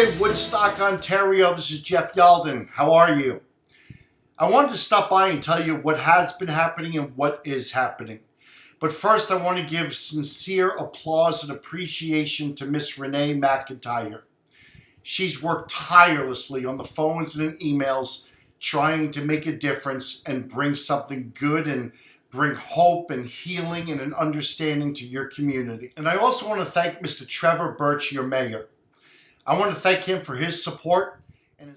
Hey, Woodstock, Ontario, this is Jeff Yalden. How are you? I wanted to stop by and tell you what has been happening and what is happening. But first, I want to give sincere applause and appreciation to Miss Renee McIntyre. She's worked tirelessly on the phones and in emails trying to make a difference and bring something good and bring hope and healing and an understanding to your community. And I also want to thank Mr. Trevor Birch, your mayor. I want to thank him for his support. And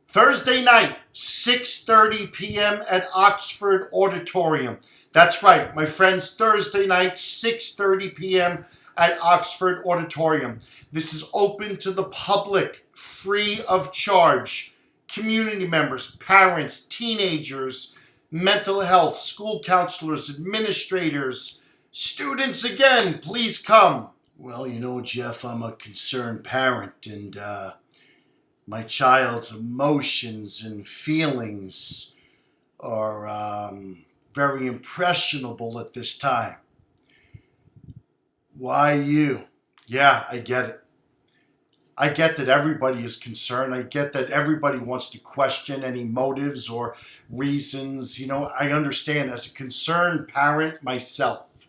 Thursday night, 6:30 p.m. at Oxford Auditorium. That's right, my friends, Thursday night, 6:30 p.m. at Oxford Auditorium. This is open to the public, free of charge. Community members, parents, teenagers, mental health, school counselors, administrators, students again, please come. Well, you know, Jeff, I'm a concerned parent, and my child's emotions and feelings are very impressionable at this time. Why you? Yeah, I get it. I get that everybody is concerned. I get that everybody wants to question any motives or reasons. You know, I understand. As a concerned parent myself,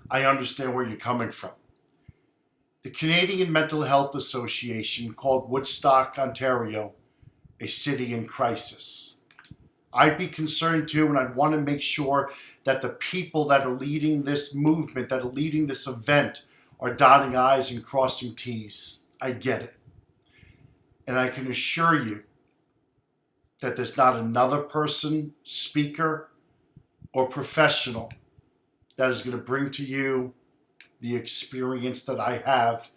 I understand where you're coming from. The Canadian Mental Health Association called Woodstock, Ontario, a city in crisis. I'd be concerned too, and I'd want to make sure that the people that are leading this movement, that are leading this event, are dotting I's and crossing T's. I get it. And I can assure you that there's not another person, speaker, or professional that is going to bring to you the experience that I have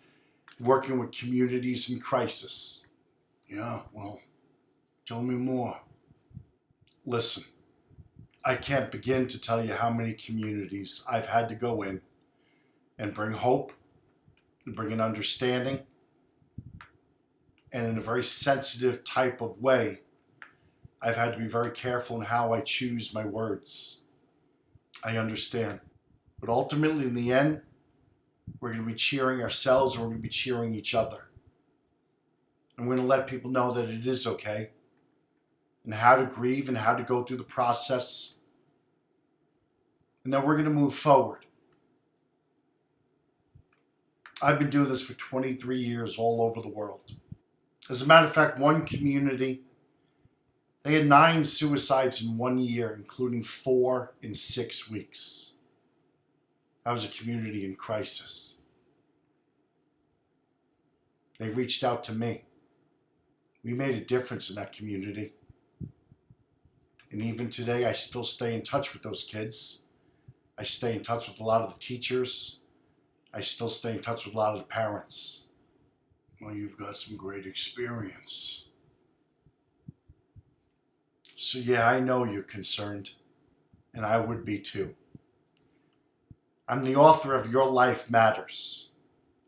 working with communities in crisis. Yeah, well, tell me more. Listen, I can't begin to tell you how many communities I've had to go in and bring hope, and bring an understanding, and in a very sensitive type of way, I've had to be very careful in how I choose my words. I understand. But ultimately, in the end, we're going to be cheering ourselves and we're going to be cheering each other. And we're going to let people know that it is okay, and how to grieve and how to go through the process. And then we're going to move forward. I've been doing this for 23 years all over the world. As a matter of fact, one community, they had 9 suicides in 1 year, including 4 in 6 weeks. That was a community in crisis. They reached out to me. We made a difference in that community. And even today, I still stay in touch with those kids. I stay in touch with a lot of the teachers. I still stay in touch with a lot of the parents. Well, you've got some great experience. So yeah, I know you're concerned, and I would be too. I'm the author of Your Life Matters.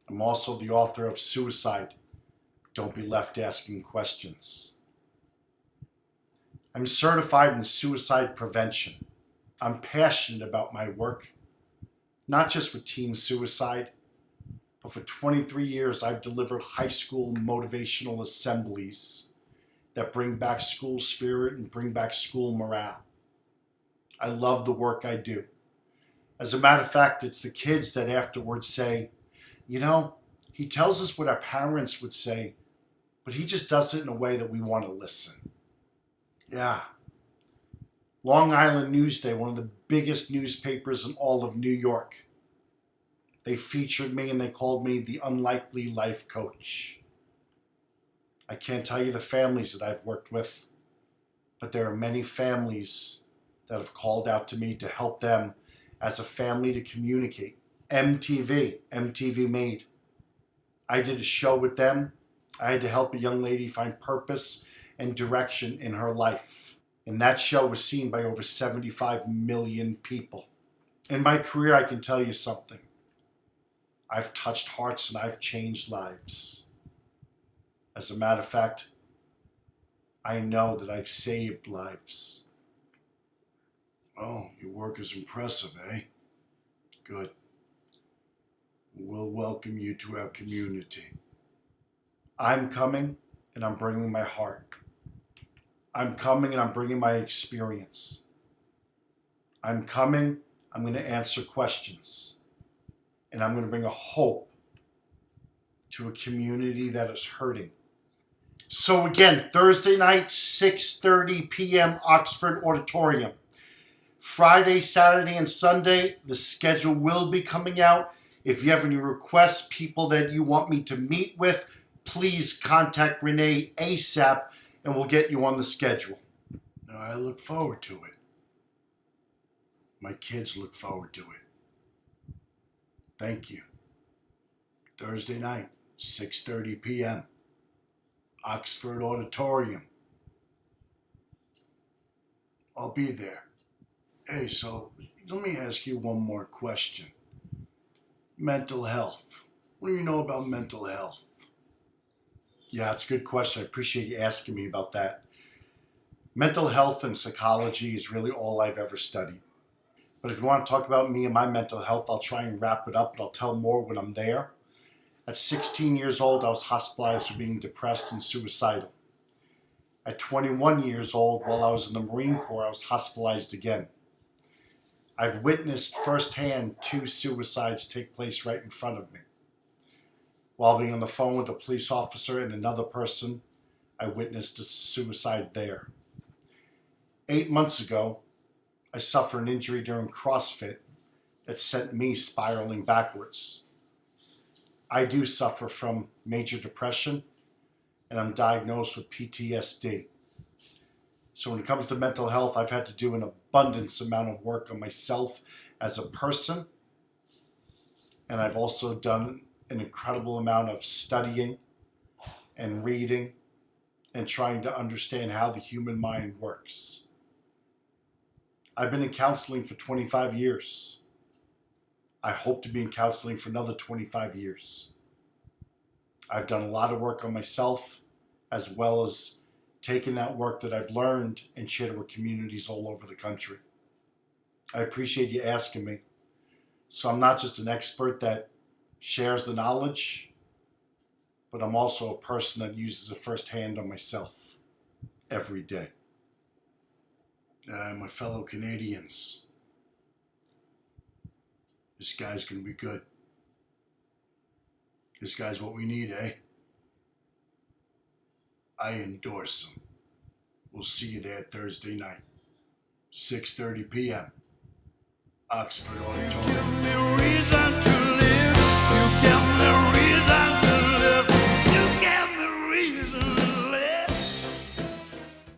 I'm also the author of Suicide. Don't be left asking questions. I'm certified in suicide prevention. I'm passionate about my work, not just with teen suicide, but for 23 years I've delivered high school motivational assemblies that bring back school spirit and bring back school morale. I love the work I do. As a matter of fact, it's the kids that afterwards say, you know, he tells us what our parents would say, but he just does it in a way that we want to listen. Yeah. Long Island Newsday, one of the biggest newspapers in all of New York. They featured me and they called me the unlikely life coach. I can't tell you the families that I've worked with, but there are many families that have called out to me to help them as a family to communicate. MTV Made. I did a show with them. I had to help a young lady find purpose and direction in her life. And that show was seen by over 75 million people. In my career, I can tell you something. I've touched hearts and I've changed lives. As a matter of fact, I know that I've saved lives. Oh, your work is impressive, eh? Good. We'll welcome you to our community. I'm coming and I'm bringing my heart. I'm coming and I'm bringing my experience. I'm coming, I'm going to answer questions. And I'm going to bring a hope to a community that is hurting. So again, Thursday night, 6:30 p.m., Oxford Auditorium. Friday, Saturday, and Sunday, the schedule will be coming out. If you have any requests, people that you want me to meet with, please contact Renee ASAP and we'll get you on the schedule. I look forward to it. My kids look forward to it. Thank you. Thursday night, 6:30 p.m., Oxford Auditorium. I'll be there. Hey, so let me ask you one more question. Mental health. What do you know about mental health? Yeah, it's a good question. I appreciate you asking me about that. Mental health and psychology is really all I've ever studied. But if you want to talk about me and my mental health, I'll try and wrap it up, but I'll tell more when I'm there. At 16 years old, I was hospitalized for being depressed and suicidal. At 21 years old, while I was in the Marine Corps, I was hospitalized again. I've witnessed firsthand 2 suicides take place right in front of me. While being on the phone with a police officer and another person, I witnessed a suicide there. 8 months ago, I suffered an injury during CrossFit that sent me spiraling backwards. I do suffer from major depression, and I'm diagnosed with PTSD. So when it comes to mental health, I've had to do an abundance amount of work on myself as a person, and I've also done an incredible amount of studying and reading and trying to understand how the human mind works. I've been in counseling for 25 years. I hope to be in counseling for another 25 years. I've done a lot of work on myself, as well as taken that work that I've learned and shared it with communities all over the country. I appreciate you asking me. So I'm not just an expert that shares the knowledge, but I'm also a person that uses it firsthand on myself every day. My fellow Canadians, this guy's going to be good. This guy's what we need, eh? I endorse him. We'll see you there Thursday night, 6:30 p.m., Oxford Auditorium.